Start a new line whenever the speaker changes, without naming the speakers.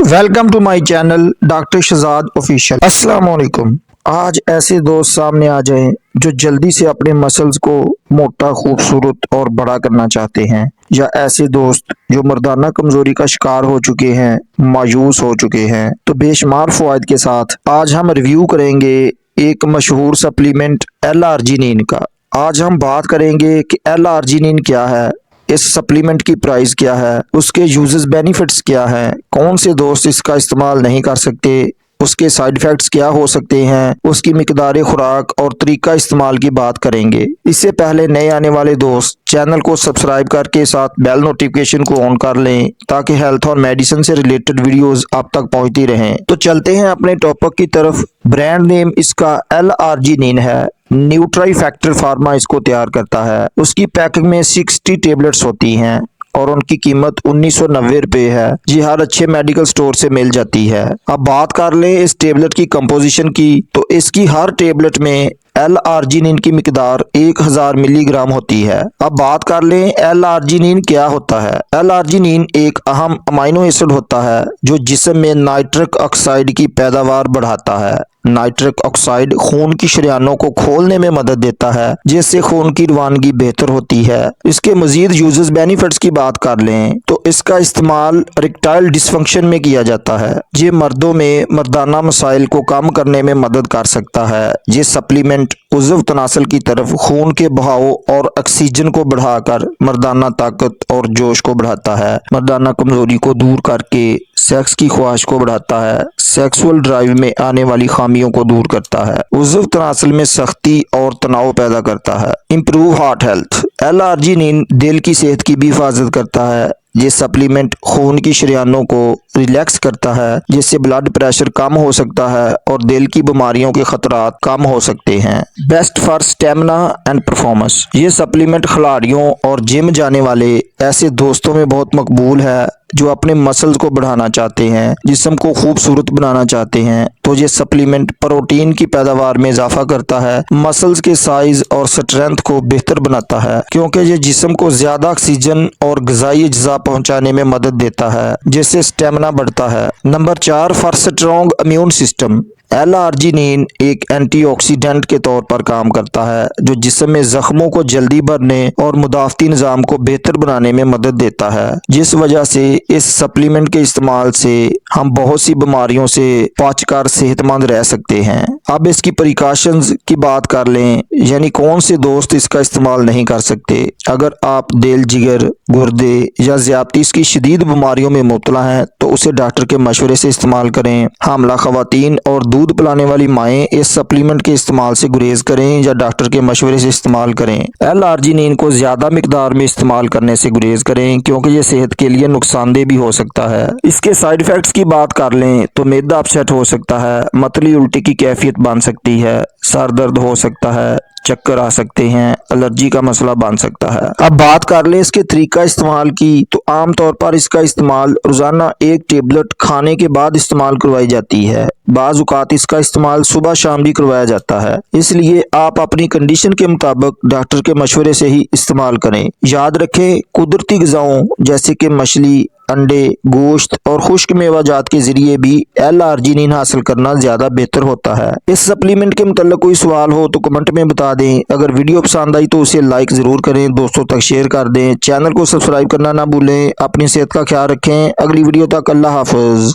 Welcome to my channel doctor Shahzad official. अस्सलाम वालेकुम। आज ऐसे दोस्त सामने आ जाएं जो जल्दी से अपने मसल्स को मोटा, खूबसूरत और बड़ा करना चाहते हैं, या ऐसे दोस्त जो मर्दाना कमजोरी का शिकार हो चुके हैं, मायूस हो चुके हैं। तो बेशुमार फवायद के साथ आज हम रिव्यू करेंगे एक मशहूर सप्लीमेंट एल-आर्जिनिन का। आज हम बात करेंगे कि एल-आर्जिनिन क्या है, इस सप्लीमेंट की प्राइस क्या है, उसके यूजेस बेनिफिट्स क्या हैं, कौन से दोस्त इसका इस्तेमाल नहीं कर सकते, उसके साइड इफ़ेक्ट्स क्या हो सकते हैं, उसकी मिकदार खुराक और तरीका इस्तेमाल की बात करेंगे। इससे पहले नए आने वाले दोस्त चैनल को सब्सक्राइब करके साथ बेल नोटिफिकेशन को ऑन कर लें ताकि हेल्थ और मेडिसिन से रिलेटेड वीडियोस आप तक पहुंचती रहें। तो चलते हैं अपने टॉपिक की तरफ। ब्रांड नेम इसका एल-आर्जिनिन है। न्यूट्राई फैक्टर फार्मा इसको तैयार करता है। उसकी पैकिंग में 60 टेबलेट्स होती हैं और उनकी कीमत 1990 रुपये है। जी हर अच्छे मेडिकल स्टोर से मिल जाती है। अब बात कर लें इस टेबलेट की कंपोजिशन की, तो इसकी हर टेबलेट में एल-आर्जिनिन की मिकदार 1000 मिलीग्राम होती है। अब बात कर लें एल-आर्जिनिन क्या होता है। एल-आर्जिनिन एक अहम अमाइनो एसिड होता है जो जिस्म में नाइट्रिक ऑक्साइड की पैदावार बढ़ाता है। नाइट्रिक ऑक्साइड खून की शरियानों को खोलने में मदद देता है, जिससे खून की रवानगी बेहतर होती है। इसके मजीद यूजेस बेनिफिट्स की बात कर लें तो इसका इस्तेमाल इरेक्टाइल डिसफंक्शन में किया जाता है। ये मर्दों में मर्दाना मसाइल को कम करने में मदद कर सकता है। ये सप्लीमेंट उज़्व तनासल की तरफ खून के बहाव और ऑक्सीजन को बढ़ाकर मर्दाना ताकत और जोश को बढ़ाता है। मर्दाना कमजोरी को दूर करके सेक्स की ख्वाहिश को बढ़ाता है। सेक्सुअल ड्राइव में आने वाली खामियों को दूर करता है। उज़्व तनासल में सख्ती और तनाव पैदा करता है। Improve heart health. एल-आर्जिनिन दिल की सेहत की भी हिफाजत करता है। ये सप्लीमेंट खून की शरियानों को रिलैक्स करता है, जिससे ब्लड प्रेशर कम हो सकता है और दिल की बीमारियों के खतरात कम हो सकते हैं। Best for stamina and performance. ये सप्लीमेंट खिलाड़ियों और जिम जाने वाले ऐसे दोस्तों में बहुत मकबूल है जो अपने मसल्स को बढ़ाना चाहते हैं, जिस्म को खूबसूरत बनाना चाहते हैं। तो ये सप्लीमेंट प्रोटीन की पैदावार में इजाफा करता है, मसल्स के साइज और स्ट्रेंथ को बेहतर बनाता है, क्योंकि ये जिस्म को ज्यादा ऑक्सीजन और ग़िज़ाई अज्जा पहुंचाने में मदद देता है, जिससे स्टेमिना बढ़ता है। Number 4 for strong immune system. L-arginine एक एंटीऑक्सीडेंट के तौर पर काम करता है, जो जिस्म में जख्मों को जल्दी भरने और मुदाफ़ती निज़ाम को बेहतर बनाने में मदद देता है, जिस वजह से इस सप्लीमेंट के इस्तेमाल से हम बहुत सी बीमारियों से बचकर सेहतमंद रह सकते हैं। अब इसकी प्रिकॉशंस की बात कर लें, यानी कौन से दोस्त इसका इस्तेमाल नहीं कर सकते। अगर आप दिल, जिगर, गुर्दे या ज़्यादतीस की शदीद बीमारियों में मुब्तला हैं तो उसे डॉक्टर के मशवरे से इस्तेमाल करें। हामला ख़वातीन और दूध पिलाने वाली माएँ इस सप्लीमेंट के इस्तेमाल से गुरेज करें या डॉक्टर के मशवरे से इस्तेमाल करें। एल-आर्जिनिन को ज़्यादा मिकदार में इस्तेमाल करने से गुरेज करें, क्योंकि ये सेहत के लिए नुकसानदेह भी हो सकता है। इसके साइड इफ़ेक्ट्स की बात कर लें तो मैदा अपसेट हो सकता है, मतली उल्टी की कैफियत बन सकती है, सर दर्द हो सकता है, चक्कर आ सकते हैं, एलर्जी का मसला बन सकता है। अब बात कर लें इसके तरीका इस्तेमाल की, तो आम तौर पर इसका इस्तेमाल रोजाना एक टेबलेट खाने के बाद इस्तेमाल करवाई जाती है। बाज़ औक़ात इसका इस्तेमाल सुबह शाम भी करवाया जाता है, इसलिए आप अपनी कंडीशन के मुताबिक डॉक्टर के मशवरे से ही इस्तेमाल करें। याद रखें, कुदरती ग़िज़ाओं जैसे कि मछली, अंडे, गोश्त और खुश्क मेवाजात के जरिए भी एल-आर्जिनिन हासिल करना ज्यादा बेहतर होता है। इस सप्लीमेंट के मुताल्लिक कोई सवाल हो तो कमेंट में बता दें। अगर वीडियो पसंद आई तो उसे लाइक जरूर करें, दोस्तों तक शेयर कर दें। चैनल को सब्सक्राइब करना ना भूलें। अपनी सेहत का ख्याल रखें। अगली वीडियो तक अल्लाह हाफ़िज़।